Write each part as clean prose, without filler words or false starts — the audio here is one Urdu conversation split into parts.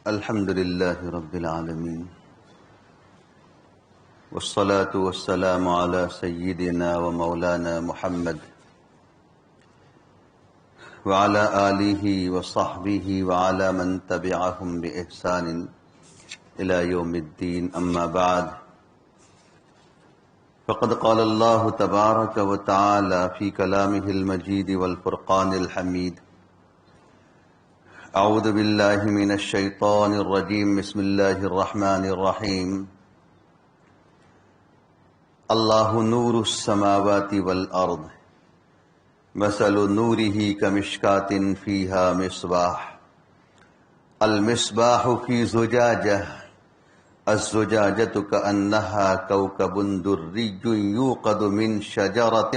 الحمد لله رب العالمين والصلاة والسلام على سيدنا ومولانا محمد وعلى آله وصحبه وعلى من تبعهم بإحسان إلى يوم الدين. أما بعد، فقد قال الله تبارك وتعالى في كلامه المجيد والفرقان الحميد: أعوذ بالله من الشيطان الرجيم. بسم الله الرحمن الرحيم. الله نور السماوات والأرض مثل نوره كمشكاة فيها مصباح المصباح في زجاجة الزجاجة كأنها كوكب دري يوقد من شجرة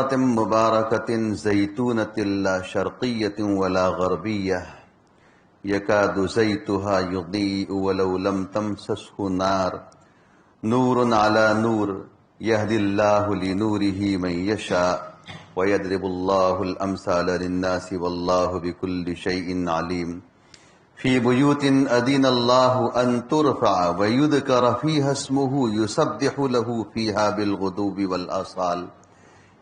مباركة زيتونة لا شرقية ولا غربية يكاد زيتها يضيء ولو لم تمسسه نار نور على نور يهدي الله لنوره من يشاء ويضرب الله الأمثال للناس والله بكل شيء عليم. في بيوت أذن الله أن ترفع ويذكر فيها اسمه يسبح له فيها بالغدو والآصال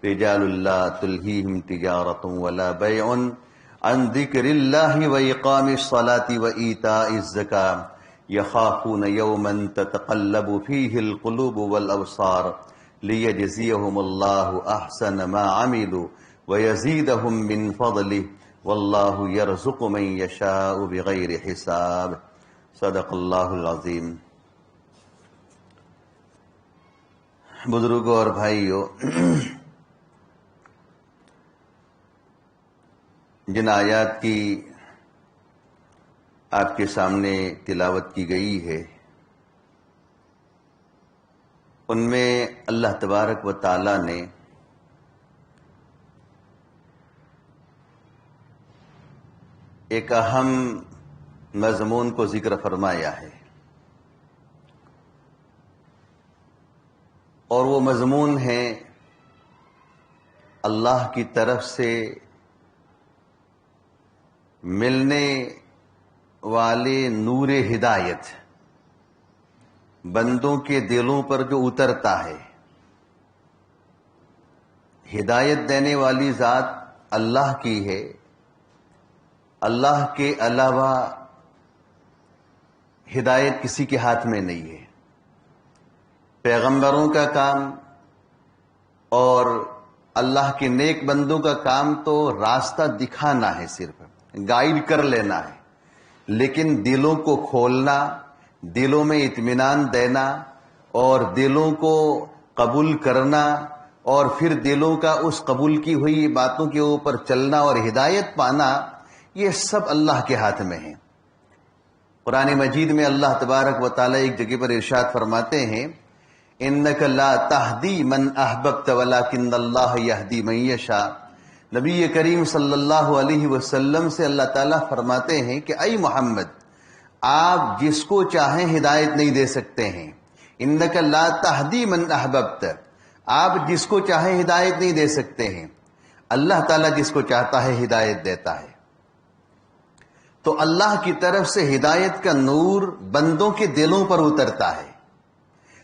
رجال لا تلهيهم تجارة ولا بيع عن ذكر الله وإقام الصلاة وإيتاء الزكاة يخافون يوما تتقلب فيه القلوب والأبصار ليجزيهم الله أحسن ما عملوا ويزيدهم من فضله واللہ یرزق من یشاء بغیر حساب. صدق اللہ العظیم. بزرگوں اور بھائیوں، جن آیات کی آپ کے سامنے تلاوت کی گئی ہے، ان میں اللہ تبارک و تعالی نے ایک اہم مضمون کو ذکر فرمایا ہے، اور وہ مضمون ہے اللہ کی طرف سے ملنے والے نور ہدایت، بندوں کے دلوں پر جو اترتا ہے. ہدایت دینے والی ذات اللہ کی ہے، اللہ کے علاوہ ہدایت کسی کے ہاتھ میں نہیں ہے. پیغمبروں کا کام اور اللہ کے نیک بندوں کا کام تو راستہ دکھانا ہے، صرف گائیڈ کر لینا ہے، لیکن دلوں کو کھولنا، دلوں میں اطمینان دینا اور دلوں کو قبول کرنا اور پھر دلوں کا اس قبول کی ہوئی باتوں کے اوپر چلنا اور ہدایت پانا، یہ سب اللہ کے ہاتھ میں ہے. قرآن مجید میں اللہ تبارک و تعالی ایک جگہ پر ارشاد فرماتے ہیں: انک لا تہدی من احببت ولکن اللہ یہدی من یشاء. نبی کریم صلی اللہ علیہ وسلم سے اللہ تعالیٰ فرماتے ہیں کہ اے محمد، آپ جس کو چاہیں ہدایت نہیں دے سکتے ہیں. انک لا تہدی من احببت، آپ جس کو چاہیں ہدایت نہیں دے سکتے ہیں. اللہ تعالیٰ جس کو چاہتا ہے ہدایت دیتا ہے. تو اللہ کی طرف سے ہدایت کا نور بندوں کے دلوں پر اترتا ہے،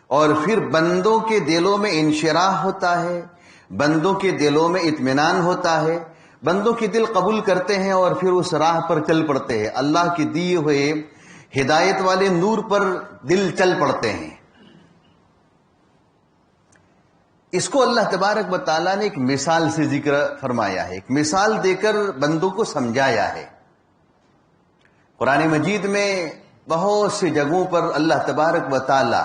اور پھر بندوں کے دلوں میں انشراح ہوتا ہے، بندوں کے دلوں میں اطمینان ہوتا ہے، بندوں کے دل قبول کرتے ہیں اور پھر اس راہ پر چل پڑتے ہیں. اللہ کے دیے ہوئے ہدایت والے نور پر دل چل پڑتے ہیں. اس کو اللہ تبارک و تعالیٰ نے ایک مثال سے ذکر فرمایا ہے، ایک مثال دے کر بندوں کو سمجھایا ہے. قرآن مجید میں بہت سی جگہوں پر اللہ تبارک و تعالی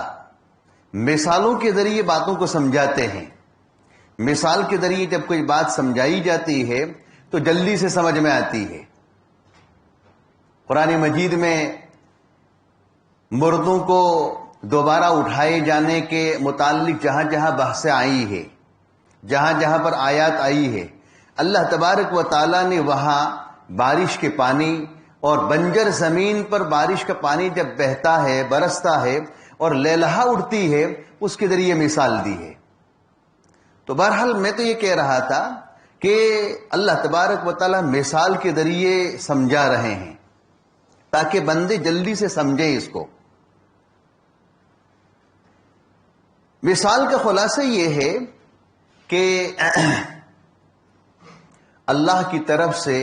مثالوں کے ذریعے باتوں کو سمجھاتے ہیں. مثال کے ذریعے جب کوئی بات سمجھائی جاتی ہے تو جلدی سے سمجھ میں آتی ہے. قرآن مجید میں مردوں کو دوبارہ اٹھائے جانے کے متعلق جہاں جہاں بحثیں آئی ہے، جہاں جہاں پر آیات آئی ہے، اللہ تبارک و تعالی نے وہاں بارش کے پانی اور بنجر زمین پر بارش کا پانی جب بہتا ہے، برستا ہے اور لہلہا اٹھتی ہے، اس کے ذریعے مثال دی ہے. تو بہرحال میں تو یہ کہہ رہا تھا کہ اللہ تبارک و تعالی مثال کے ذریعے سمجھا رہے ہیں تاکہ بندے جلدی سے سمجھیں اس کو. مثال کا خلاصہ یہ ہے کہ اللہ کی طرف سے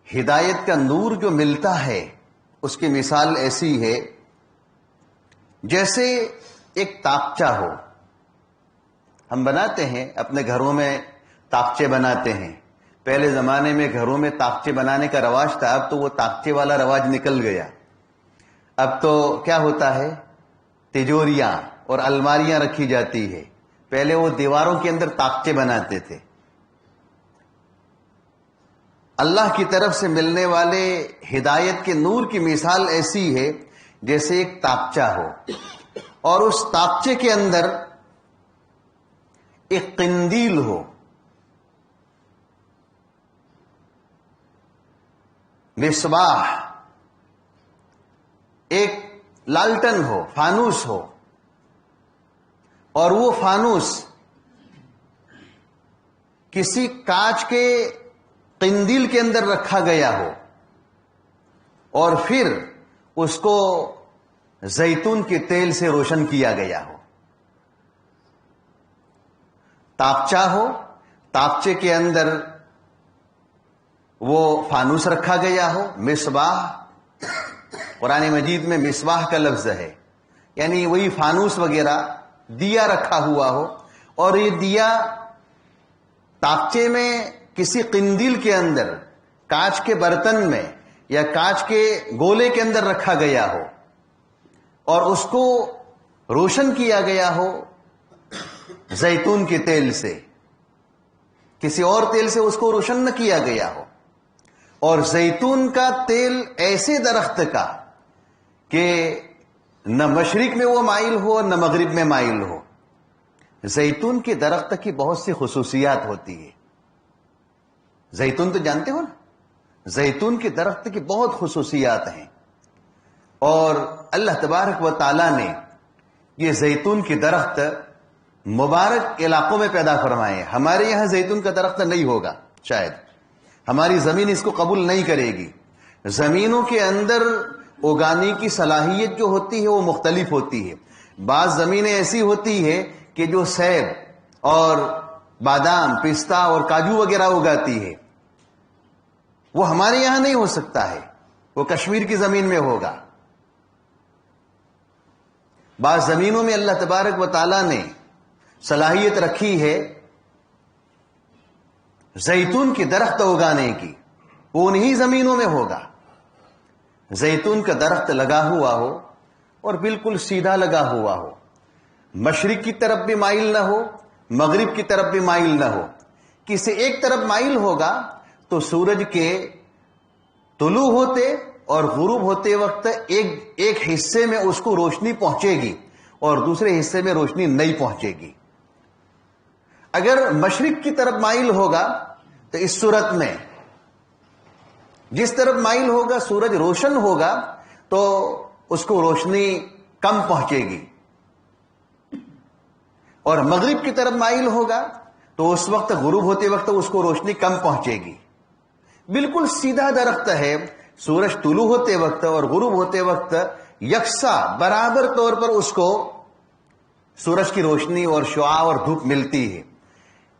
ہدایت کا نور جو ملتا ہے اس کی مثال ایسی ہے جیسے ایک تاقچہ ہو. ہم بناتے ہیں اپنے گھروں میں تاقچے بناتے ہیں. پہلے زمانے میں گھروں میں تاقچے بنانے کا رواج تھا، اب تو وہ تاقچے والا رواج نکل گیا. اب تو کیا ہوتا ہے، تجوریاں اور الماریاں رکھی جاتی ہے. پہلے وہ دیواروں کے اندر تاقچے بناتے تھے. اللہ کی طرف سے ملنے والے ہدایت کے نور کی مثال ایسی ہے جیسے ایک تاقچہ ہو، اور اس تاقچے کے اندر ایک قندیل ہو، مصباح، ایک لالٹن ہو، فانوس ہو، اور وہ فانوس کسی کانچ کے قندیل کے اندر رکھا گیا ہو، اور پھر اس کو زیتون کے تیل سے روشن کیا گیا ہو. تاقچہ ہو، تاقچے کے اندر وہ فانوس رکھا گیا ہو، مصباح. قرآن مجید میں مصباح کا لفظ ہے، یعنی وہی فانوس وغیرہ، دیا رکھا ہوا ہو، اور یہ دیا تاقچے میں کسی قندیل کے اندر، کانچ کے برتن میں یا کانچ کے گولے کے اندر رکھا گیا ہو، اور اس کو روشن کیا گیا ہو زیتون کے تیل سے. کسی اور تیل سے اس کو روشن نہ کیا گیا ہو. اور زیتون کا تیل ایسے درخت کا کہ نہ مشرق میں وہ مائل ہو نہ مغرب میں مائل ہو. زیتون کے درخت کی بہت سی خصوصیات ہوتی ہے. زیتون تو جانتے ہو نا، زیتون کے درخت کی بہت خصوصیات ہیں، اور اللہ تبارک و تعالی نے یہ زیتون کے درخت مبارک علاقوں میں پیدا فرمائے. ہمارے یہاں زیتون کا درخت نہیں ہوگا، شاید ہماری زمین اس کو قبول نہیں کرے گی. زمینوں کے اندر اگانے کی صلاحیت جو ہوتی ہے وہ مختلف ہوتی ہے. بعض زمینیں ایسی ہوتی ہے کہ جو سیب اور بادام، پستہ اور کاجو وغیرہ اگاتی ہے، وہ ہمارے یہاں نہیں ہو سکتا ہے، وہ کشمیر کی زمین میں ہوگا. بعض زمینوں میں اللہ تبارک و تعالی نے صلاحیت رکھی ہے زیتون کے درخت اگانے کی، وہ انہی زمینوں میں ہوگا. زیتون کا درخت لگا ہوا ہو اور بالکل سیدھا لگا ہوا ہو، مشرق کی طرف بھی مائل نہ ہو، مغرب کی طرف بھی مائل نہ ہو. کسی ایک طرف مائل ہوگا تو سورج کے طلوع ہوتے اور غروب ہوتے وقت ایک حصے میں اس کو روشنی پہنچے گی اور دوسرے حصے میں روشنی نہیں پہنچے گی. اگر مشرق کی طرف مائل ہوگا تو اس صورت میں جس طرف مائل ہوگا سورج روشن ہوگا تو اس کو روشنی کم پہنچے گی، اور مغرب کی طرف مائل ہوگا تو اس وقت غروب ہوتے وقت اس کو روشنی کم پہنچے گی. بالکل سیدھا درخت ہے، سورج طلوع ہوتے وقت اور غروب ہوتے وقت یکساں برابر طور پر اس کو سورج کی روشنی اور شعاع اور دھوپ ملتی ہے.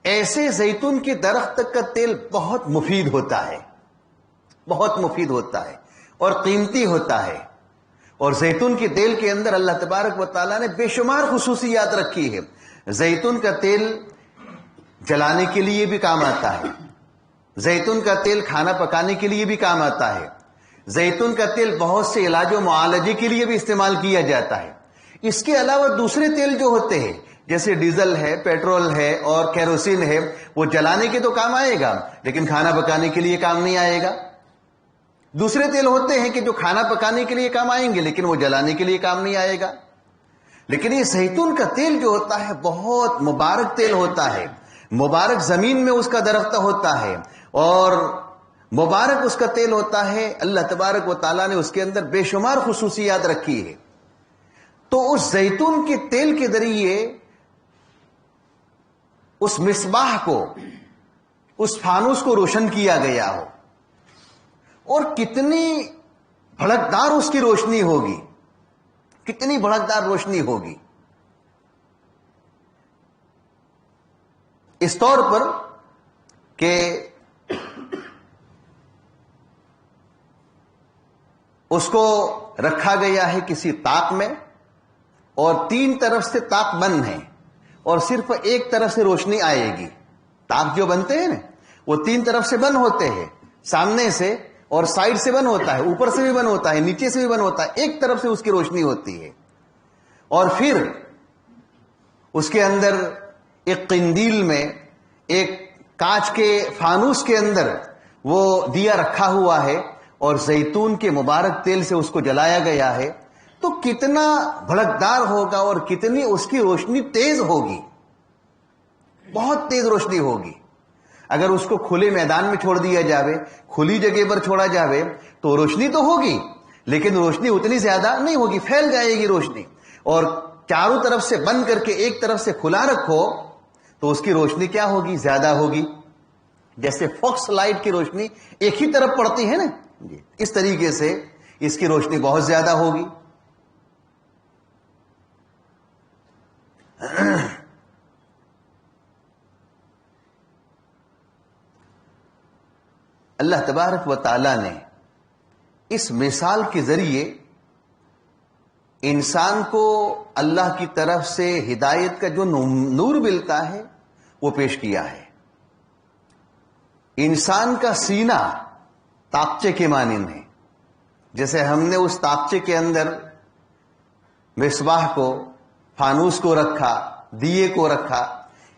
ایسے زیتون کے درخت کا تیل بہت مفید ہوتا ہے، بہت مفید ہوتا ہے اور قیمتی ہوتا ہے. اور زیتون کے تیل کے اندر اللہ تبارک و تعالیٰ نے بے شمار خصوصیات رکھی ہے. زیتون کا تیل جلانے کے لیے بھی کام آتا ہے، زیتون کا تیل کھانا پکانے کے لیے بھی کام آتا ہے، زیتون کا تیل بہت سے علاج و معالجے کے لیے بھی استعمال کیا جاتا ہے. اس کے علاوہ دوسرے تیل جو ہوتے ہیں جیسے ڈیزل ہے، پیٹرول ہے اور کیروسین ہے، وہ جلانے کے تو کام آئے گا لیکن کھانا پکانے کے لیے کام نہیں آئے گا. دوسرے تیل ہوتے ہیں کہ جو کھانا پکانے کے لیے کام آئیں گے لیکن وہ جلانے کے لیے کام نہیں آئے گا. لیکن یہ زیتون کا تیل جو ہوتا ہے بہت مبارک تیل ہوتا ہے، مبارک زمین میں اس کا درخت ہوتا ہے اور مبارک اس کا تیل ہوتا ہے. اللہ تبارک و تعالیٰ نے اس کے اندر بے شمار خصوصیات رکھی ہے. تو اس زیتون کے تیل کے ذریعے اس مصباح کو، اس فانوس کو روشن کیا گیا ہو، اور کتنی بھڑکدار اس کی روشنی ہوگی، کتنی بھڑکدار روشنی ہوگی. اس طور پر کہ اس کو رکھا گیا ہے کسی طاق میں، اور 3 طرف سے طاق بند ہے، اور صرف ایک طرف سے روشنی آئے گی. طاق جو بنتے ہیں نا وہ 3 طرف سے بند ہوتے ہیں، سامنے سے اور سائڈ سے بند ہوتا ہے، اوپر سے بھی بند ہوتا ہے، نیچے سے بھی بند ہوتا ہے، ایک طرف سے اس کی روشنی ہوتی ہے. اور پھر اس کے اندر ایک قندیل میں، ایک کانچ کے فانوس کے اندر وہ دیا رکھا ہوا ہے، اور زیتون کے مبارک تیل سے اس کو جلایا گیا ہے. تو کتنا بھڑکدار ہوگا اور کتنی اس کی روشنی تیز ہوگی، بہت تیز روشنی ہوگی. اگر اس کو کھلے میدان میں چھوڑ دیا جاوے، کھلی جگہ پر چھوڑا جاوے، تو روشنی تو ہوگی لیکن روشنی اتنی زیادہ نہیں ہوگی، پھیل جائے گی روشنی. اور چاروں طرف سے بند کر کے ایک طرف سے کھلا رکھو تو اس کی روشنی کیا ہوگی؟ زیادہ ہوگی. جیسے فوکس لائٹ کی روشنی ایک ہی طرف پڑتی ہے نا، اس طریقے سے اس کی روشنی بہت زیادہ ہوگی. اللہ تبارک و تعالی نے اس مثال کے ذریعے انسان کو اللہ کی طرف سے ہدایت کا جو نور ملتا ہے وہ پیش کیا ہے. انسان کا سینہ طاقچے کے مانند ہے. جیسے ہم نے اس طاقچے کے اندر مصباح کو، فانوس کو رکھا، دیے کو رکھا،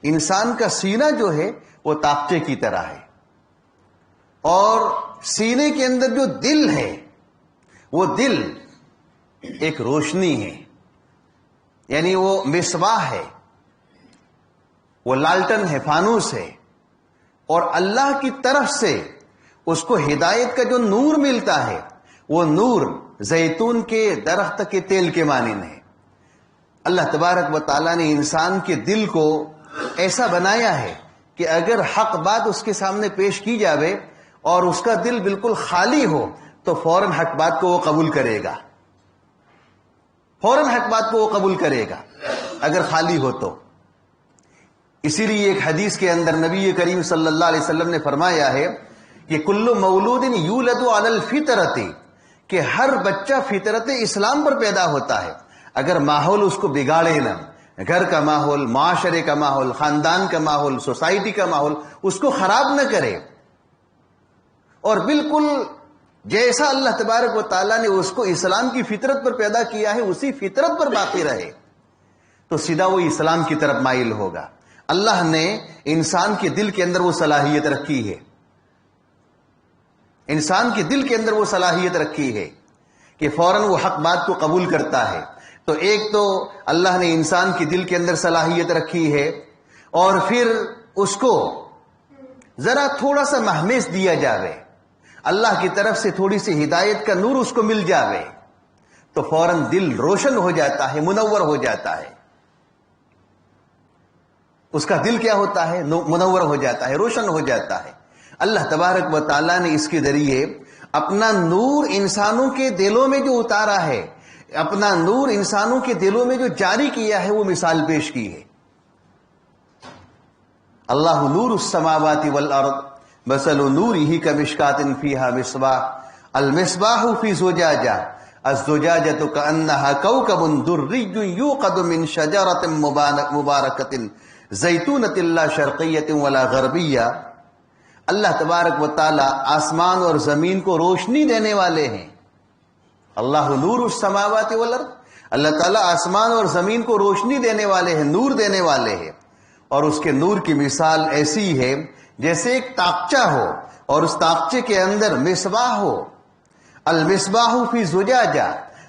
انسان کا سینہ جو ہے وہ طاقچے کی طرح ہے. اور سینے کے اندر جو دل ہے وہ دل ایک روشنی ہے، یعنی وہ مصباح ہے، وہ لالٹن ہے، فانوس ہے. اور اللہ کی طرف سے اس کو ہدایت کا جو نور ملتا ہے وہ نور زیتون کے درخت کے تیل کے مانند ہے. اللہ تبارک و تعالیٰ نے انسان کے دل کو ایسا بنایا ہے کہ اگر حق بات اس کے سامنے پیش کی جاوے اور اس کا دل بالکل خالی ہو تو فوراً حق بات کو وہ قبول کرے گا، فوراً حق بات کو وہ قبول کرے گا اگر خالی ہو تو. اسی لیے ایک حدیث کے اندر نبی کریم صلی اللہ علیہ وسلم نے فرمایا ہے کہ کل مولود یولد علی الفطرۃ، کہ ہر بچہ فطرت اسلام پر پیدا ہوتا ہے. اگر ماحول اس کو بگاڑے نہ، گھر کا ماحول، معاشرے کا ماحول، خاندان کا ماحول، سوسائٹی کا ماحول اس کو خراب نہ کرے، اور بالکل جیسا اللہ تبارک و تعالیٰ نے اس کو اسلام کی فطرت پر پیدا کیا ہے اسی فطرت پر باقی رہے، تو سیدھا وہ اسلام کی طرف مائل ہوگا. اللہ نے انسان کے دل کے اندر وہ صلاحیت رکھی ہے، انسان کے دل کے اندر وہ صلاحیت رکھی ہے کہ فوراً وہ حق بات کو قبول کرتا ہے. تو ایک تو اللہ نے انسان کے دل کے اندر صلاحیت رکھی ہے، اور پھر اس کو ذرا تھوڑا سا مہمیز دیا جاوے، اللہ کی طرف سے تھوڑی سی ہدایت کا نور اس کو مل جاوے تو فوراً دل روشن ہو جاتا ہے، منور ہو جاتا ہے. اس کا دل کیا ہوتا ہے؟ منور ہو جاتا ہے، روشن ہو جاتا ہے. اللہ تبارک و تعالیٰ نے اس کے ذریعے اپنا نور انسانوں کے دلوں میں جو اتارا ہے، اپنا نور انسانوں کے دلوں میں جو جاری کیا ہے وہ مثال پیش کی ہے. اللہ نور السماوات والارض مثل نورہ کمشکاۃ فیہا مصباح المصباح فی زجاجہ الزجاجۃ کأنہا کوکب دری یوقد من شجرۃ مبارکۃ زیتونۃ لا شرقیۃ ولا غربیہ. اللہ تبارک و تعالی آسمان اور زمین کو روشنی دینے والے ہیں. اللہ نور السماوات والارض، اللہ تعالیٰ آسمان اور زمین کو روشنی دینے والے ہیں، نور دینے والے ہیں. اور اس کے نور کی مثال ایسی ہے جیسے ایک طاقچہ ہو اور اس طاقچے کے اندر مصباح ہو. المصباح فی زجاجہ،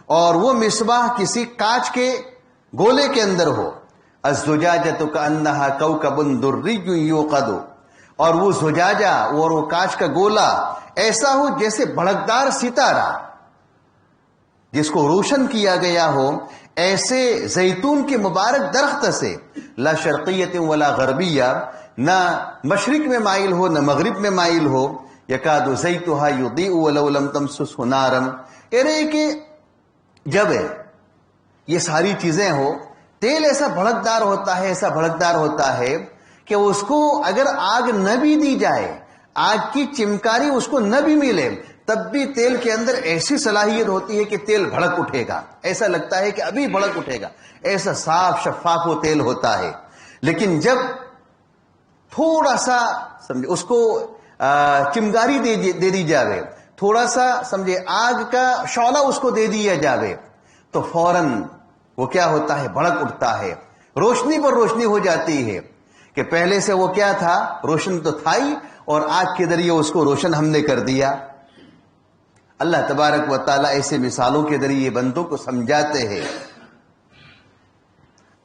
اور وہ مصباح کسی کانچ کے گولے کے اندر ہو. الزجاجۃ کأنہا کوکب دری یوقد، اور وہ زجاجہ اور وہ کانچ کا گولا ایسا ہو جیسے بھڑکدار ستارہ جس کو روشن کیا گیا ہو. ایسے زیتون کے مبارک درخت سے، لا شرقیت ولا غربیہ، نہ مشرق میں مائل ہو نہ مغرب میں مائل ہو، یکاد زیتھا یضیء ولو لم تمسسہ نار، کہہ رہے کہ جب یہ ساری چیزیں ہو، تیل ایسا بھڑکدار ہوتا ہے، ایسا بھڑکدار ہوتا ہے کہ اس کو اگر آگ نہ بھی دی جائے، آگ کی چمکاری اس کو نہ بھی ملے، تب بھی تیل کے اندر ایسی صلاحیت ہوتی ہے کہ تیل بھڑک اٹھے گا، ایسا لگتا ہے کہ ابھی بھڑک اٹھے گا، ایسا صاف شفاف وہ تیل ہوتا ہے۔ لیکن جب تھوڑا سا سمجھے اس کو چمگاری دے دی جاوے، تھوڑا سا سمجھے آگ کا شعلہ اس کو دے دیا جاوے، تو فوراً وہ کیا ہوتا ہے، بھڑک اٹھتا ہے، روشنی پر روشنی ہو جاتی ہے، کہ پہلے سے وہ کیا تھا، روشن تو تھا ہی، اور آگ کے ذریعے اس کو روشن ہم نے کر دیا۔ اللہ تبارک و تعالیٰ ایسے مثالوں کے ذریعے بندوں کو سمجھاتے ہیں۔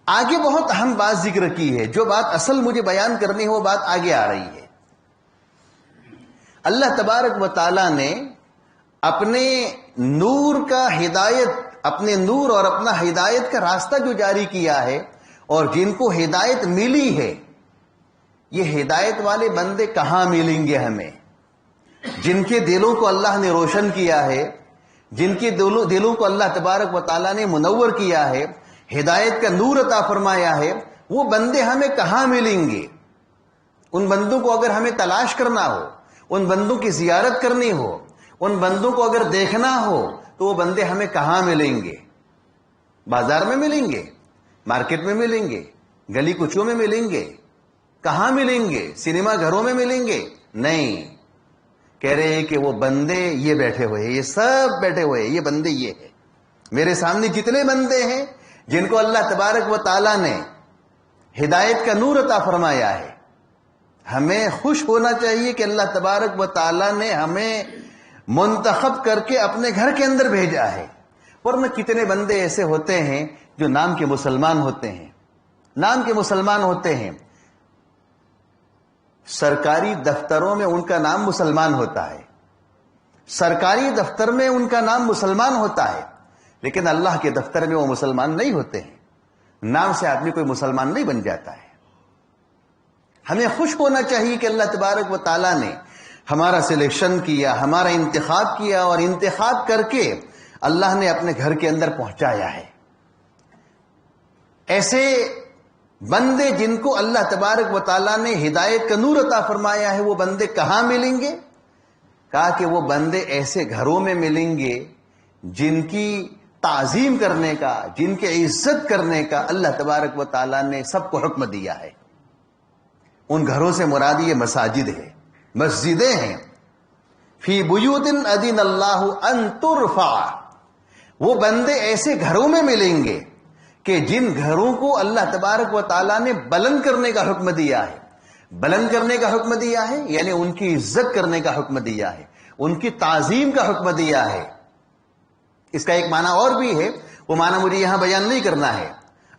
آگے بہت اہم بات ذکر کی ہے، جو بات اصل مجھے بیان کرنی ہے وہ بات آگے آ رہی ہے۔ اللہ تبارک و تعالیٰ نے اپنے نور کا ہدایت، اپنے نور اور اپنا ہدایت کا راستہ جو جاری کیا ہے، اور جن کو ہدایت ملی ہے، یہ ہدایت والے بندے کہاں ملیں گے ہمیں؟ جن کے دلوں کو اللہ نے روشن کیا ہے، جن کے دلوں کو اللہ تبارک و تعالیٰ نے منور کیا ہے، ہدایت کا نور عطا فرمایا ہے، وہ بندے ہمیں کہاں ملیں گے؟ ان بندوں کو اگر ہمیں تلاش کرنا ہو، ان بندوں کی زیارت کرنی ہو، ان بندوں کو اگر دیکھنا ہو، تو وہ بندے ہمیں کہاں ملیں گے؟ بازار میں ملیں گے، مارکیٹ میں ملیں گے، گلی کوچوں میں ملیں گے، کہاں ملیں گے؟ سنیما گھروں میں ملیں گے؟ نہیں، کہہ رہے ہیں کہ وہ بندے یہ بیٹھے ہوئے ہیں، یہ سب بیٹھے ہوئے ہیں، یہ بندے یہ ہیں۔ میرے سامنے جتنے بندے ہیں جن کو اللہ تبارک و تعالیٰ نے ہدایت کا نور عطا فرمایا ہے، ہمیں خوش ہونا چاہیے کہ اللہ تبارک و تعالیٰ نے ہمیں منتخب کر کے اپنے گھر کے اندر بھیجا ہے۔ ورنہ کتنے بندے ایسے ہوتے ہیں جو نام کے مسلمان ہوتے ہیں، نام کے مسلمان ہوتے ہیں، سرکاری دفتروں میں ان کا نام مسلمان ہوتا ہے، سرکاری دفتر میں ان کا نام مسلمان ہوتا ہے، لیکن اللہ کے دفتر میں وہ مسلمان نہیں ہوتے ہیں۔ نام سے آدمی کوئی مسلمان نہیں بن جاتا ہے۔ ہمیں خوش ہونا چاہیے کہ اللہ تبارک و تعالیٰ نے ہمارا سلیکشن کیا، ہمارا انتخاب کیا، اور انتخاب کر کے اللہ نے اپنے گھر کے اندر پہنچایا ہے۔ ایسے بندے جن کو اللہ تبارک و تعالیٰ نے ہدایت کا نور عطا فرمایا ہے، وہ بندے کہاں ملیں گے؟ کہا کہ وہ بندے ایسے گھروں میں ملیں گے جن کی تعظیم کرنے کا، جن کے عزت کرنے کا اللہ تبارک و تعالیٰ نے سب کو حکم دیا ہے۔ ان گھروں سے مراد یہ مساجد ہے، مسجدیں ہیں۔ فی بیوت اذن اللہ ان ترفع، وہ بندے ایسے گھروں میں ملیں گے کہ جن گھروں کو اللہ تبارک و تعالیٰ نے بلند کرنے کا حکم دیا ہے۔ بلند کرنے کا حکم دیا ہے یعنی ان کی عزت کرنے کا حکم دیا ہے، ان کی تعظیم کا حکم دیا ہے۔ اس کا ایک معنی اور بھی ہے، وہ معنی مجھے یہاں بیان نہیں کرنا ہے۔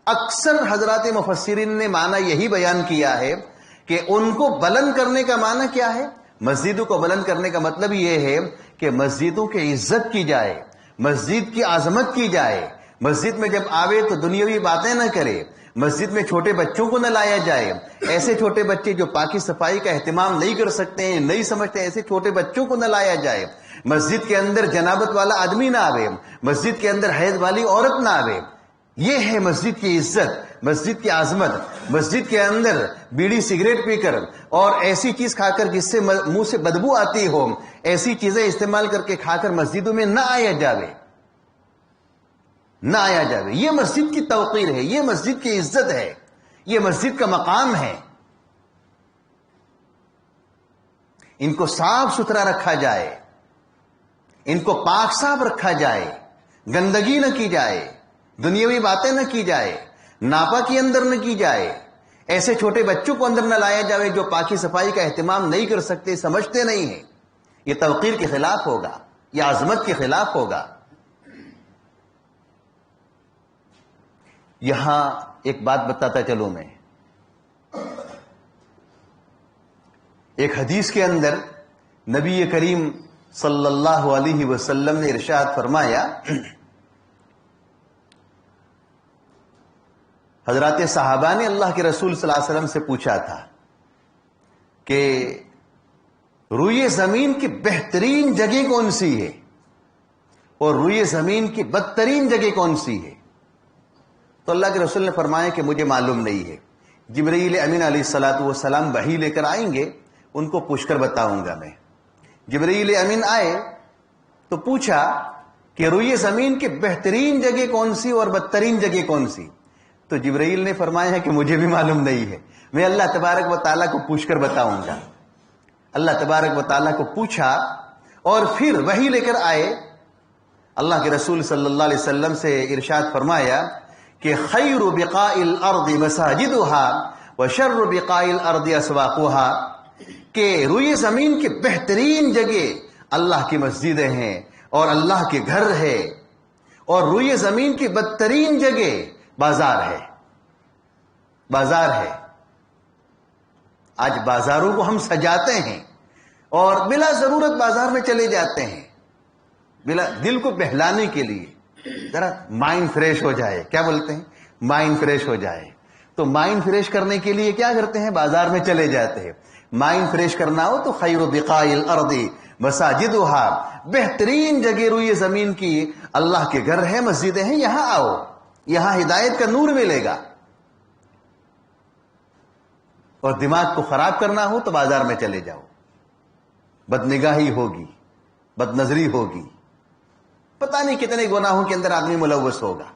اکثر حضرات مفسرین نے معنی یہی بیان کیا ہے کہ ان کو بلند کرنے کا معنی کیا ہے؟ مسجدوں کو بلند کرنے کا مطلب یہ ہے کہ مسجدوں کی عزت کی جائے، مسجد کی عظمت کی جائے، مسجد میں جب آوے تو دنیاوی باتیں نہ کرے، مسجد میں چھوٹے بچوں کو نہ لایا جائے، ایسے چھوٹے بچے جو پاکی صفائی کا اہتمام نہیں کر سکتے ہیں، نہیں سمجھتے، ایسے چھوٹے بچوں کو نہ لایا جائے، مسجد کے اندر جنابت والا آدمی نہ آوے، مسجد کے اندر حیض والی عورت نہ آوے۔ یہ ہے مسجد کی عزت، مسجد کی عظمت۔ مسجد کے اندر بیڑی سگریٹ پی کر اور ایسی چیز کھا کر جس سے منہ سے بدبو آتی ہو، ایسی چیزیں استعمال کر کے کھا کر مسجدوں میں نہ آیا جاوے، نہ آیا جاوے۔ یہ مسجد کی توقیر ہے، یہ مسجد کی عزت ہے، یہ مسجد کا مقام ہے۔ ان کو صاف ستھرا رکھا جائے، ان کو پاک صاف رکھا جائے، گندگی نہ کی جائے، دنیاوی باتیں نہ کی جائے، ناپاکی اندر نہ کی جائے، ایسے چھوٹے بچوں کو اندر نہ لایا جائے جو پاکی صفائی کا اہتمام نہیں کر سکتے، سمجھتے نہیں ہیں۔ یہ توقیر کے خلاف ہوگا، یہ عظمت کے خلاف ہوگا۔ یہاں ایک بات بتاتا چلوں میں، ایک حدیث کے اندر نبی کریم صلی اللہ علیہ وسلم نے ارشاد فرمایا حضرات صحابہ نے اللہ کے رسول صلی اللہ علیہ وسلم سے پوچھا تھا کہ روئے زمین کی بہترین جگہ کون سی ہے اور روئے زمین کی بدترین جگہ کون سی ہے؟ تو اللہ کے رسول نے فرمایا کہ مجھے معلوم نہیں ہے، جبرائیل امین علیہ الصلوۃ والسلام وحی لے کر آئیں گے، ان کو پوچھ کر بتاؤں گا میں۔ جبرائیل امین آئے تو پوچھا کہ روئے زمین کی بہترین جگہ کون سی اور بدترین جگہ کون سی؟ تو جبرائیل نے فرمایا کہ مجھے بھی معلوم نہیں ہے، میں اللہ تبارک و تعالیٰ کو پوچھ کر بتاؤں گا۔ اللہ تبارک و تعالیٰ کو پوچھا اور پھر وحی لے کر آئے۔ اللہ کے رسول صلی اللہ علیہ وسلم سے ارشاد فرمایا کہ خیر بقاء الارض مساجدها وشر بقاء الارض اسواقها، کہ روئے زمین کی بہترین جگہ اللہ کی مسجدیں ہیں اور اللہ کے گھر ہے، اور روئے زمین کی بدترین جگہ بازار ہے۔ بازار ہے۔ آج بازاروں کو ہم سجاتے ہیں اور بلا ضرورت بازار میں چلے جاتے ہیں، بلا دل کو بہلانے کے لیے، ذرا مائنڈ فریش ہو جائے، کیا بولتے ہیں، مائنڈ فریش ہو جائے۔ تو مائنڈ فریش کرنے کے لیے کیا کرتے ہیں؟ بازار میں چلے جاتے ہیں۔ مائنڈ فریش کرنا ہو تو خیر بقاء الارض مساجدها، بہترین جگہ روئے زمین کی اللہ کے گھر ہے، مسجدیں ہیں، یہاں آؤ، یہاں ہدایت کا نور ملے گا۔ اور دماغ کو خراب کرنا ہو تو بازار میں چلے جاؤ، بدنگاہی ہوگی، بد نظری ہوگی، پتہ نہیں کتنے گناہوں کے اندر آدمی ملوث ہوگا۔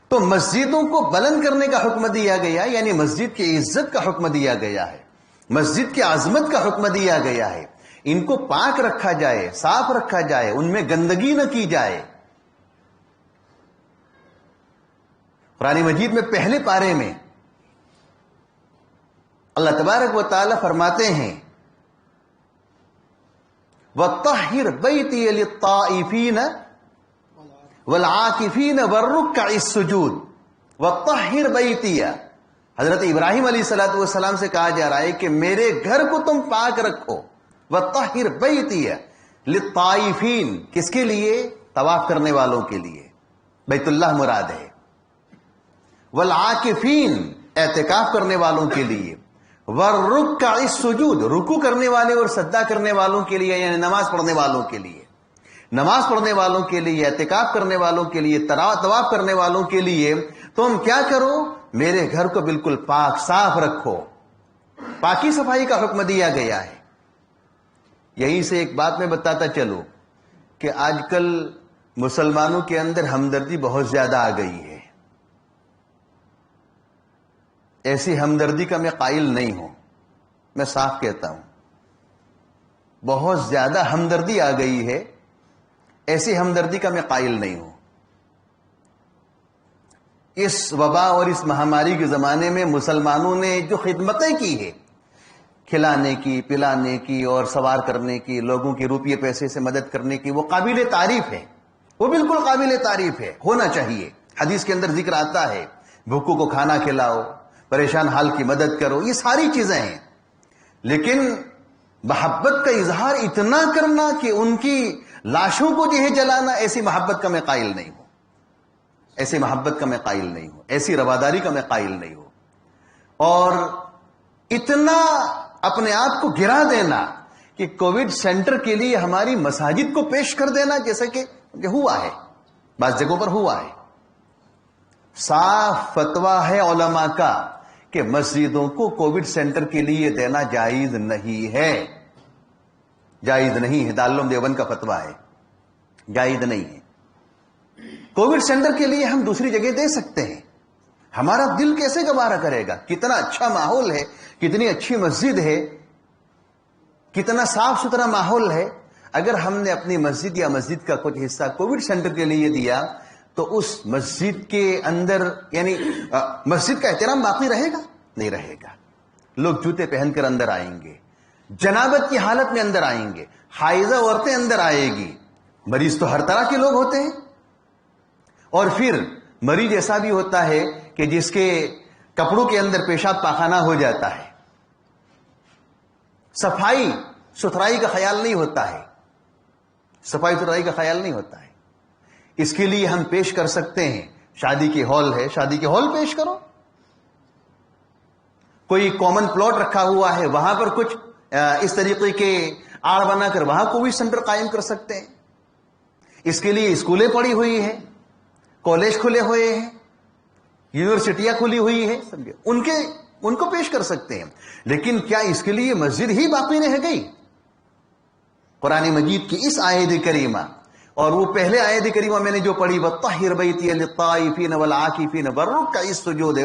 تو مسجدوں کو بلند کرنے کا حکم دیا گیا، یعنی مسجد کی عزت کا حکم دیا گیا ہے، مسجد کی عظمت کا حکم دیا گیا ہے۔ ان کو پاک رکھا جائے، صاف رکھا جائے، ان میں گندگی نہ کی جائے۔ قرآن مجید میں پہلے پارے میں اللہ تبارک و تعالی فرماتے ہیں وَطَهِّرْ بَيْتِيَ لِلطَّائِفِينَ وَالْعَاكِفِينَ وَالرُّكَّعِ السُّجُودِ وَطَهِّرْ بَيْتِيَ، حضرت ابراہیم علیہ السلام سے کہا جا رہا ہے کہ میرے گھر کو تم پاک رکھو۔ وَطَهِّرْ بَيْتِيَ لِلطَّائِفِينَ، کس کے لیے؟ طواف کرنے والوں کے لیے، بیت اللہ مراد ہے۔ والعاکفین، اعتکاف کرنے والوں کے لیے۔ والرکع السجود، رکوع کرنے والے اور سجدہ کرنے والوں کے لیے، یعنی نماز پڑھنے والوں کے لیے، نماز پڑھنے والوں کے لیے، اعتکاف کرنے والوں کے لیے، طواف کرنے والوں کے لیے تم کیا کرو؟ میرے گھر کو بالکل پاک صاف رکھو۔ پاکی صفائی کا حکم دیا گیا ہے۔ یہیں سے ایک بات میں بتاتا چلوں کہ آج کل مسلمانوں کے اندر ہمدردی بہت زیادہ آ گئی ہے۔ ایسی ہمدردی کا میں قائل نہیں ہوں، میں صاف کہتا ہوں، بہت زیادہ ہمدردی آ گئی ہے، ایسی ہمدردی کا میں قائل نہیں ہوں۔ اس وبا اور اس مہاماری کے زمانے میں مسلمانوں نے جو خدمتیں کی ہے، کھلانے کی، پلانے کی اور سوار کرنے کی، لوگوں کے روپیے پیسے سے مدد کرنے کی، وہ قابل تعریف ہے، وہ بالکل قابل تعریف ہے، ہونا چاہیے۔ حدیث کے اندر ذکر آتا ہے بھوکوں کو کھانا کھلاؤ، پریشان حال کی مدد کرو، یہ ساری چیزیں ہیں، لیکن محبت کا اظہار اتنا کرنا کہ ان کی لاشوں کو جو ہے جلانا، ایسی محبت کا میں قائل نہیں ہوں، ایسی محبت کا میں قائل نہیں ہوں، ایسی رواداری کا میں قائل نہیں ہوں۔ اور اتنا اپنے آپ کو گرا دینا کہ کووڈ سینٹر کے لیے ہماری مساجد کو پیش کر دینا، جیسے کہ ہوا ہے، بعض جگہوں پر ہوا ہے۔ صاف فتویٰ ہے علماء کا کہ مسجدوں کو کووڈ سینٹر کے لیے دینا جائز نہیں ہے، جائز نہیں ہے، دارالعلوم دیوبند کا فتویٰ ہے، جائز نہیں ہے۔ کووڈ سینٹر کے لیے ہم دوسری جگہ دے سکتے ہیں، ہمارا دل کیسے گوارا کرے گا؟ کتنا اچھا ماحول ہے، کتنی اچھی مسجد ہے، کتنا صاف ستھرا ماحول ہے۔ اگر ہم نے اپنی مسجد یا مسجد کا کچھ حصہ کووڈ سینٹر کے لیے دیا تو اس مسجد کے اندر یعنی مسجد کا احترام باقی رہے گا؟ نہیں رہے گا۔ لوگ جوتے پہن کر اندر آئیں گے، جنابت کی حالت میں اندر آئیں گے، حائضہ عورتیں اندر آئے گی، مریض تو ہر طرح کے لوگ ہوتے ہیں، اور پھر مریض ایسا بھی ہوتا ہے کہ جس کے کپڑوں کے اندر پیشاب پاخانہ ہو جاتا ہے، صفائی ستھرائی کا خیال نہیں ہوتا ہے، صفائی ستھرائی کا خیال نہیں ہوتا ہے۔ اس کے لیے ہم پیش کر سکتے ہیں، شادی کے ہال ہے، شادی کے ہال پیش کرو. کوئی کامن پلاٹ رکھا ہوا ہے، وہاں پر کچھ اس طریقے کے آڑ بنا کر وہاں کووڈ سینٹر قائم کر سکتے ہیں. اس کے لیے اسکولیں پڑی ہوئی ہیں، کالج کھلے ہوئے ہیں، یونیورسٹیاں کھلی ہوئی ہیں، ان کو پیش کر سکتے ہیں. لیکن کیا اس کے لیے مسجد ہی باقی رہ گئی؟ قرآن مجید کی اس آیت کریمہ اور وہ پہلے آیت کریمہ میں نے جو پڑھی وَطَّهِّرْ بَيْتِيَ لِلطَّائِفِينَ وَالْعَاكِفِينَ وَالرُّكَّعِ السُّجُودِ،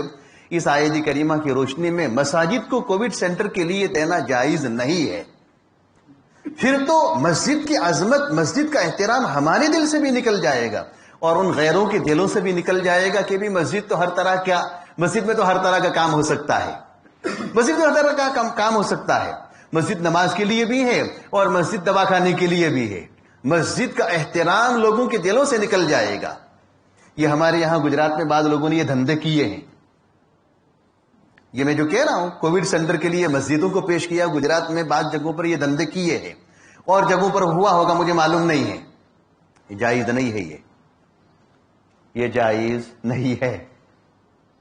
اس آیت کریمہ کی روشنی میں مساجد کو کووڈ سینٹر کے لیے دینا جائز نہیں ہے. پھر تو مسجد کی عظمت، مسجد کا احترام ہمارے دل سے بھی نکل جائے گا اور ان غیروں کے دلوں سے بھی نکل جائے گا کہ بھی مسجد میں تو ہر طرح کا کام ہو سکتا ہے. مسجد میں ہر طرح کا کام ہو سکتا ہے. مسجد نماز کے لیے بھی ہے اور مسجد دوا کھانے کے لیے بھی ہے. مسجد کا احترام لوگوں کے دلوں سے نکل جائے گا. یہ ہمارے یہاں گجرات میں بعض لوگوں نے یہ دھندے کیے ہیں. یہ میں جو کہہ رہا ہوں کووڈ سینٹر کے لیے مسجدوں کو پیش کیا، گجرات میں بعض جگہوں پر یہ دھندے کیے ہیں اور جگہوں پر ہوا ہوگا مجھے معلوم نہیں ہے. یہ جائز نہیں ہے، یہ جائز نہیں ہے.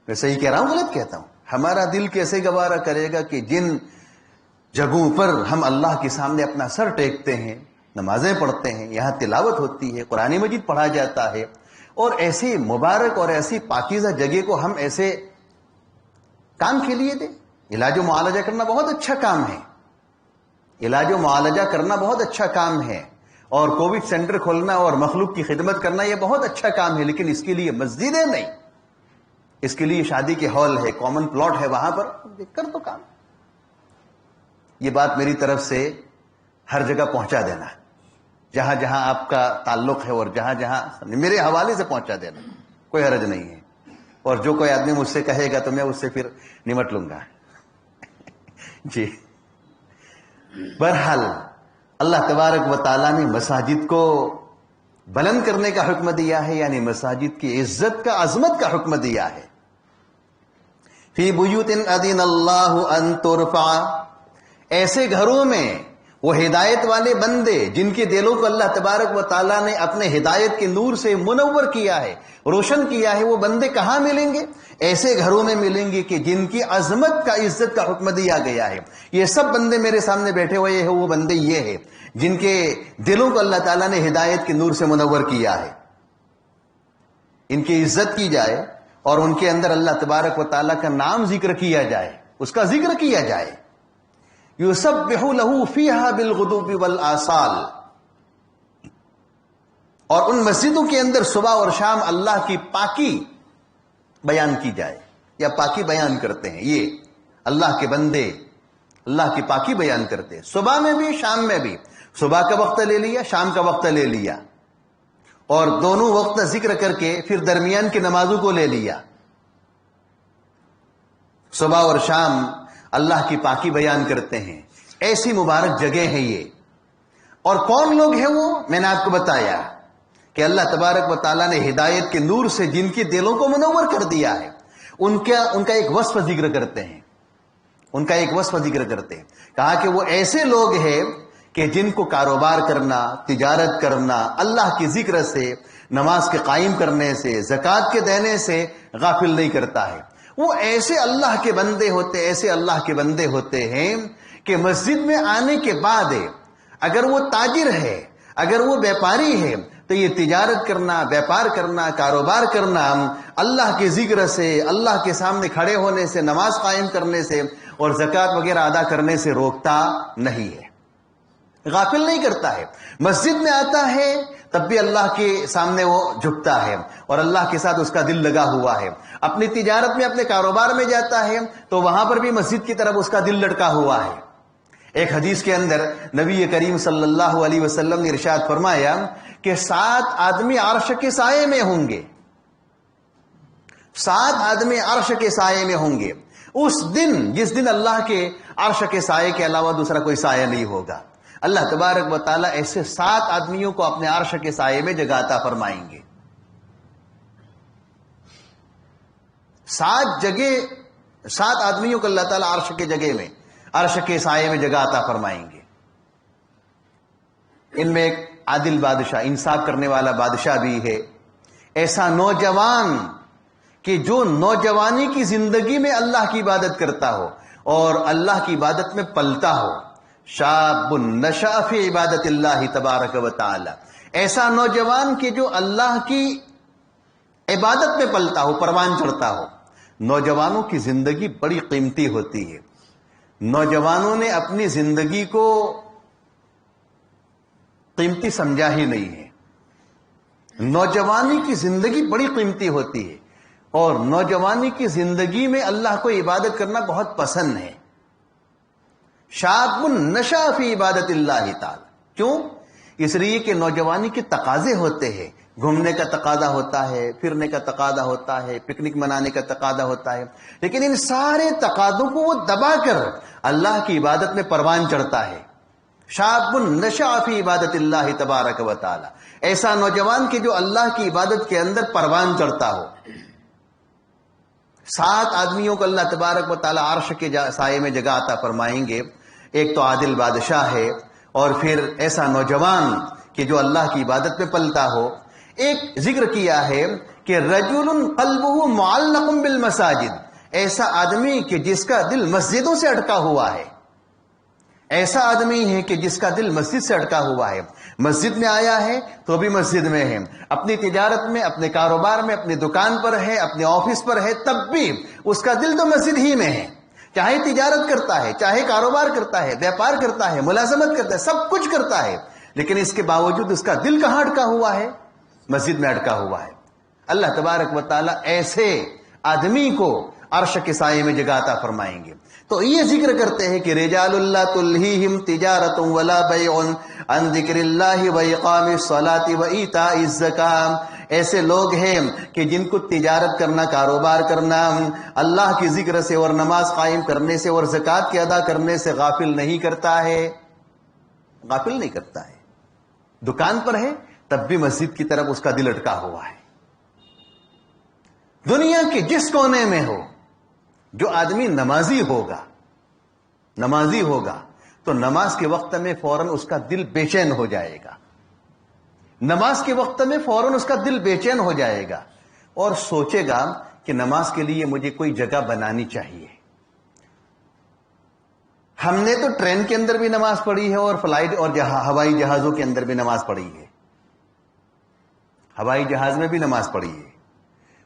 میں صحیح کہہ رہا ہوں غلط کہتا ہوں؟ ہمارا دل کیسے گوارا کرے گا کہ جن جگہوں پر ہم اللہ کے سامنے اپنا سر ٹیکتے ہیں، نمازیں پڑھتے ہیں، یہاں تلاوت ہوتی ہے، قرآن مجید پڑھا جاتا ہے، اور ایسی مبارک اور ایسی پاکیزہ جگہ کو ہم ایسے کام کے لیے دیں؟ علاج و معالجہ کرنا بہت اچھا کام ہے، علاج و معالجہ کرنا بہت اچھا کام ہے، اور کووڈ سینٹر کھولنا اور مخلوق کی خدمت کرنا یہ بہت اچھا کام ہے. لیکن اس کے لیے مسجدیں نہیں، اس کے لیے شادی کے ہال ہے، کامن پلاٹ ہے، وہاں پر کر دو کام. یہ بات میری طرف سے ہر جگہ پہنچا دینا، جہاں جہاں آپ کا تعلق ہے اور جہاں جہاں میرے حوالے سے پہنچا دینا، کوئی حرج نہیں ہے. اور جو کوئی آدمی مجھ سے کہے گا تو میں اس سے پھر نمٹ لوں گا. جی، بہرحال اللہ تبارک و تعالیٰ نے مساجد کو بلند کرنے کا حکم دیا ہے، یعنی مساجد کی عزت کا، عظمت کا حکم دیا ہے. فی بیوت اذن اللہ ان ترفع، ایسے گھروں میں وہ ہدایت والے بندے جن کے دلوں کو اللہ تبارک و تعالیٰ نے اپنے ہدایت کے نور سے منور کیا ہے، روشن کیا ہے، وہ بندے کہاں ملیں گے؟ ایسے گھروں میں ملیں گے کہ جن کی عظمت کا، عزت کا حکم دیا گیا ہے. یہ سب بندے میرے سامنے بیٹھے ہوئے ہیں، وہ بندے یہ ہیں جن کے دلوں کو اللہ تعالیٰ نے ہدایت کے نور سے منور کیا ہے. ان کی عزت کی جائے اور ان کے اندر اللہ تبارک و تعالیٰ کا نام ذکر کیا جائے، اس کا ذکر کیا جائے. یسبح لہ فیہا بالغدو والآصال، اور ان مسجدوں کے اندر صبح اور شام اللہ کی پاکی بیان کی جائے، یا پاکی بیان کرتے ہیں. یہ اللہ کے بندے اللہ کی پاکی بیان کرتے ہیں، صبح میں بھی شام میں بھی. صبح کا وقت لے لیا، شام کا وقت لے لیا، اور دونوں وقت ذکر کر کے پھر درمیان کی نمازوں کو لے لیا. صبح اور شام اللہ کی پاکی بیان کرتے ہیں. ایسی مبارک جگہ ہے یہ. اور کون لوگ ہیں وہ؟ میں نے آپ کو بتایا کہ اللہ تبارک و تعالیٰ نے ہدایت کے نور سے جن کے دلوں کو منور کر دیا ہے، ان کا ایک وصف ذکر کرتے ہیں. ان کا ایک وصف ذکر کرتے ہیں. کہا کہ وہ ایسے لوگ ہیں کہ جن کو کاروبار کرنا، تجارت کرنا اللہ کی ذکر سے، نماز کے قائم کرنے سے، زکوٰۃ کے دینے سے غافل نہیں کرتا ہے. وہ ایسے اللہ کے بندے ہوتے، ایسے اللہ کے بندے ہوتے ہیں کہ مسجد میں آنے کے بعد اگر وہ تاجر ہے، اگر وہ بیپاری ہے، تو یہ تجارت کرنا، بیپار کرنا، کاروبار کرنا اللہ کے ذکر سے، اللہ کے سامنے کھڑے ہونے سے، نماز قائم کرنے سے اور زکوٰۃ وغیرہ ادا کرنے سے روکتا نہیں ہے، غافل نہیں کرتا ہے. مسجد میں آتا ہے تب بھی اللہ کے سامنے وہ جھکتا ہے اور اللہ کے ساتھ اس کا دل لگا ہوا ہے. اپنی تجارت میں، اپنے کاروبار میں جاتا ہے تو وہاں پر بھی مسجد کی طرف اس کا دل لٹکا ہوا ہے. ایک حدیث کے اندر نبی کریم صلی اللہ علیہ وسلم نے ارشاد فرمایا کہ 7 آدمی عرش کے سائے میں ہوں گے. 7 آدمی عرش کے سائے میں ہوں گے اس دن، جس دن اللہ کے عرش کے سائے کے علاوہ دوسرا کوئی سایہ نہیں ہوگا. اللہ تبارک و تعالیٰ ایسے 7 آدمیوں کو اپنے عرش کے سائے میں جگہ عطا فرمائیں گے. 7 آدمیوں کو اللہ تعالیٰ عرش کے جگہ میں، عرش کے سائے میں جگہ عطا فرمائیں گے. ان میں ایک عادل بادشاہ، انصاف کرنے والا بادشاہ بھی ہے. ایسا نوجوان کہ جو نوجوانی کی زندگی میں اللہ کی عبادت کرتا ہو اور اللہ کی عبادت میں پلتا ہو. شاب نشأ فی عبادت اللہ تبارک و تعالی، ایسا نوجوان کہ جو اللہ کی عبادت میں پلتا ہو، پروان چڑھتا ہو. نوجوانوں کی زندگی بڑی قیمتی ہوتی ہے. نوجوانوں نے اپنی زندگی کو قیمتی سمجھا ہی نہیں ہے. نوجوانی کی زندگی بڑی قیمتی ہوتی ہے اور نوجوانی کی زندگی میں اللہ کو عبادت کرنا بہت پسند ہے. شاب نشأ فی عبادت اللہ تعالی. کیوں؟ اس لیے کہ نوجوانی کے تقاضے ہوتے ہیں. گھومنے کا تقاضا ہوتا ہے، پھرنے کا تقاضا ہوتا ہے، پکنک منانے کا تقاضا ہوتا ہے، لیکن ان سارے تقاضوں کو وہ دبا کر اللہ کی عبادت میں پروان چڑھتا ہے. شاب نشأ فی عبادت اللہ تبارک و تعالی، ایسا نوجوان کہ جو اللہ کی عبادت کے اندر پروان چڑھتا ہو. 7 آدمیوں کو اللہ تبارک و تعالی عرش کے سائے میں جگہ عطا فرمائیں گے. ایک تو عادل بادشاہ ہے، اور پھر ایسا نوجوان کہ جو اللہ کی عبادت میں پلتا ہو. ایک ذکر کیا ہے کہ رجل قلبہ معلق بالمساجد، ایسا آدمی کہ جس کا دل مسجدوں سے اٹکا ہوا ہے. ایسا آدمی ہے کہ جس کا دل مسجد سے اٹکا ہوا ہے. مسجد میں آیا ہے تو بھی مسجد میں ہے، اپنی تجارت میں، اپنے کاروبار میں، اپنی دکان پر ہے، اپنے آفس پر ہے، تب بھی اس کا دل تو مسجد ہی میں ہے. چاہے تجارت کرتا ہے، چاہے کاروبار کرتا ہے، بیپار کرتا ہے، ملازمت کرتا ہے، سب کچھ کرتا ہے، لیکن اس کے باوجود اس کا دل کہاں اٹکا ہوا ہے؟ مسجد میں اٹکا ہوا ہے. اللہ تبارک و تعالی ایسے آدمی کو عرش کے سائے میں جگہ عطا فرمائیں گے. تو یہ ذکر کرتے ہیں کہ رجال لا تلہیہم تجارت ولا بیع عن ذکر اللہ واقام الصلاۃ وایتاء الزکاۃ. ایسے لوگ ہیں کہ جن کو تجارت کرنا، کاروبار کرنا اللہ کی ذکر سے اور نماز قائم کرنے سے اور زکوٰۃ کے ادا کرنے سے غافل نہیں کرتا ہے. غافل نہیں کرتا ہے. دکان پر ہے تب بھی مسجد کی طرف اس کا دل اٹکا ہوا ہے. دنیا کے جس کونے میں ہو، جو آدمی نمازی ہوگا تو نماز کے وقت میں فوراً اس کا دل بے چین ہو جائے گا. نماز کے وقت میں فوراً اس کا دل بے چین ہو جائے گا اور سوچے گا کہ نماز کے لیے مجھے کوئی جگہ بنانی چاہیے. ہم نے تو ٹرین کے اندر بھی نماز پڑھی ہے اور فلائٹ اور ہوائی جہازوں کے اندر بھی نماز پڑھی ہے. ہوائی جہاز میں بھی نماز پڑھی ہے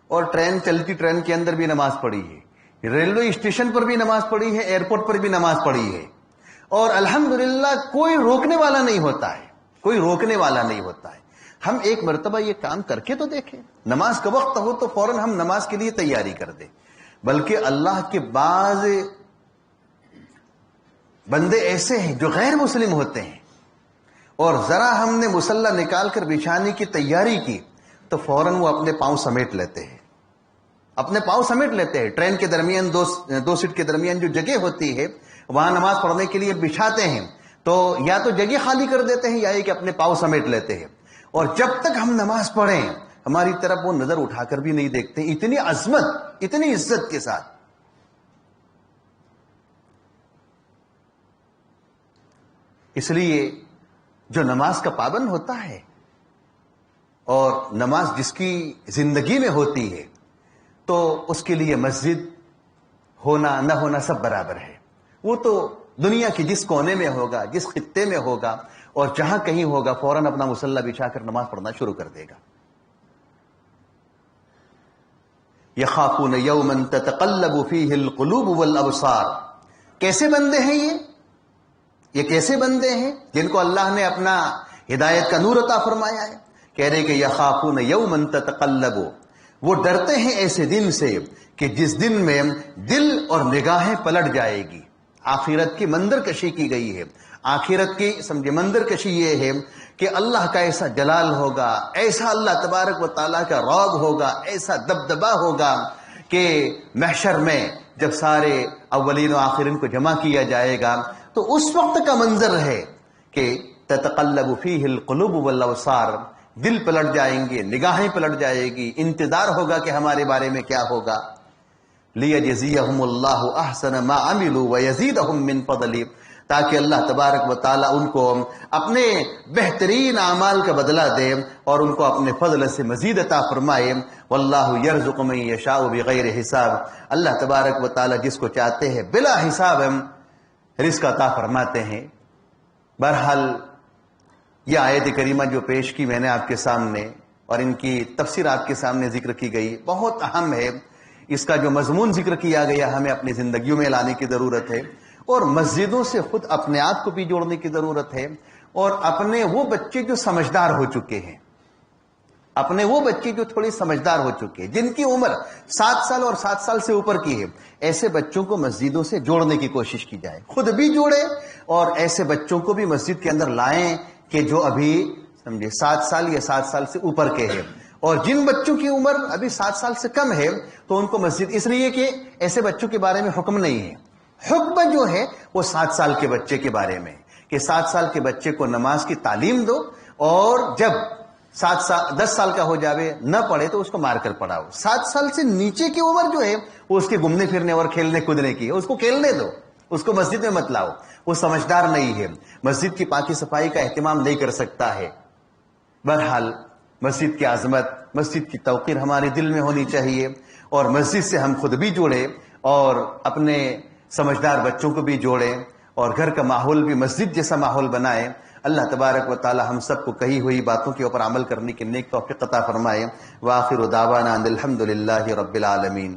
اور چلتی ٹرین کے اندر بھی نماز پڑھی ہے. ریلوے اسٹیشن پر بھی نماز پڑھی ہے، ایئرپورٹ پر بھی نماز پڑھی ہے. اور الحمدللہ کوئی روکنے والا نہیں ہوتا ہے. ہم ایک مرتبہ یہ کام کر کے تو دیکھیں. نماز کا وقت ہو تو فوراً ہم نماز کے لیے تیاری کر دیں. بلکہ اللہ کے بعض بندے ایسے ہیں جو غیر مسلم ہوتے ہیں، اور ذرا ہم نے مصلی نکال کر بچھانے کی تیاری کی تو فوراً وہ اپنے پاؤں سمیٹ لیتے ہیں. ٹرین کے درمیان دو سیٹ کے درمیان جو جگہ ہوتی ہے وہاں نماز پڑھنے کے لیے بچھاتے ہیں تو یا تو جگہ خالی کر دیتے ہیں یا کہ اپنے پاؤں سمیٹ لیتے ہیں. اور جب تک ہم نماز پڑھیں ہماری طرف وہ نظر اٹھا کر بھی نہیں دیکھتے. اتنی عظمت، اتنی عزت کے ساتھ. اس لیے جو نماز کا پابند ہوتا ہے اور نماز جس کی زندگی میں ہوتی ہے تو اس کے لیے مسجد ہونا نہ ہونا سب برابر ہے. وہ تو دنیا کے جس کونے میں ہوگا، جس خطے میں ہوگا اور جہاں کہیں ہوگا فوراً اپنا مصلی بچھا کر نماز پڑھنا شروع کر دے گا. یخافون یوما تتقلب فیہ القلوب والابصار. کیسے بندے ہیں یہ کیسے بندے ہیں جن کو اللہ نے اپنا ہدایت کا نور عطا فرمایا ہے. کہہ رہے کہ یخافون یوما تتقلب، وہ ڈرتے ہیں ایسے دن سے کہ جس دن میں دل اور نگاہیں پلٹ جائے گی. آخرت کی منظر کشی کی گئی ہے. آخرت کی منظر کشی یہ ہے کہ اللہ کا ایسا جلال ہوگا، ایسا اللہ تبارک و تعالیٰ کا رعب ہوگا، ایسا دبدبا ہوگا کہ محشر میں جب سارے اولین و آخرین کو جمع کیا جائے گا تو اس وقت کا منظر ہے کہ تتقلب فیہ القلوب والابصار. دل پلٹ جائیں گے، نگاہیں پلٹ جائے گی، انتظار ہوگا کہ ہمارے بارے میں کیا ہوگا. لیجزیہم اللہ احسن ما عملوا ویزیدہم من فضلہ، تاکہ اللہ تبارک و تعالیٰ ان کو اپنے بہترین اعمال کا بدلہ دے اور ان کو اپنے فضل سے مزید عطا فرمائے۔ واللہ یرزق من یشاء بغیر حساب، اللہ تبارک و تعالیٰ جس کو چاہتے ہیں بلا حساب رزق عطا فرماتے ہیں۔ بہرحال یہ آیت کریمہ جو پیش کی میں نے آپ کے سامنے اور ان کی تفسیر آپ کے سامنے ذکر کی گئی، بہت اہم ہے۔ اس کا جو مضمون ذکر کیا گیا ہمیں اپنی زندگیوں میں لانے کی ضرورت ہے، اور مسجدوں سے خود اپنے آپ کو بھی جوڑنے کی ضرورت ہے، اور اپنے وہ بچے جو سمجھدار ہو چکے ہیں، اپنے وہ بچے جو تھوڑی سمجھدار ہو چکے ہیں، جن کی عمر 7 سال اور 7 سال سے اوپر کی ہے، ایسے بچوں کو مسجدوں سے جوڑنے کی کوشش کی جائے، خود بھی جوڑے اور ایسے بچوں کو بھی مسجد کے اندر لائیں کہ جو ابھی سمجھے 7 سال یا 7 سال سے اوپر کے ہیں، اور جن بچوں کی عمر ابھی 7 سال سے کم ہے تو ان کو مسجد، اس لیے کہ ایسے بچوں کے بارے میں حکم نہیں ہے، حکم جو ہے وہ 7 سال کے بچے کے بارے میں کہ 7 سال کے بچے کو نماز کی تعلیم دو، اور جب 10 سال کا ہو جاوے نہ پڑھے تو اس کو مار کر پڑھاؤ۔ 7 سال سے نیچے کی عمر جو ہے وہ اس کے گھومنے پھرنے اور کھیلنے کودنے کی ہے، اس کو کھیلنے دو، اس کو مسجد میں مت لاؤ، وہ سمجھدار نہیں ہے، مسجد کی پاکی صفائی کا اہتمام نہیں کر سکتا ہے۔ بہرحال مسجد کی عظمت، مسجد کی توقیر ہمارے دل میں ہونی چاہیے، اور مسجد سے ہم خود بھی جوڑے اور اپنے سمجھدار بچوں کو بھی جوڑیں، اور گھر کا ماحول بھی مسجد جیسا ماحول بنائیں۔ اللہ تبارک و تعالی ہم سب کو کہی ہوئی باتوں کے اوپر عمل کرنے کی نیک توفیق عطا فرمائے۔ وآخر دعوانا ان الحمد للہ رب العالمین۔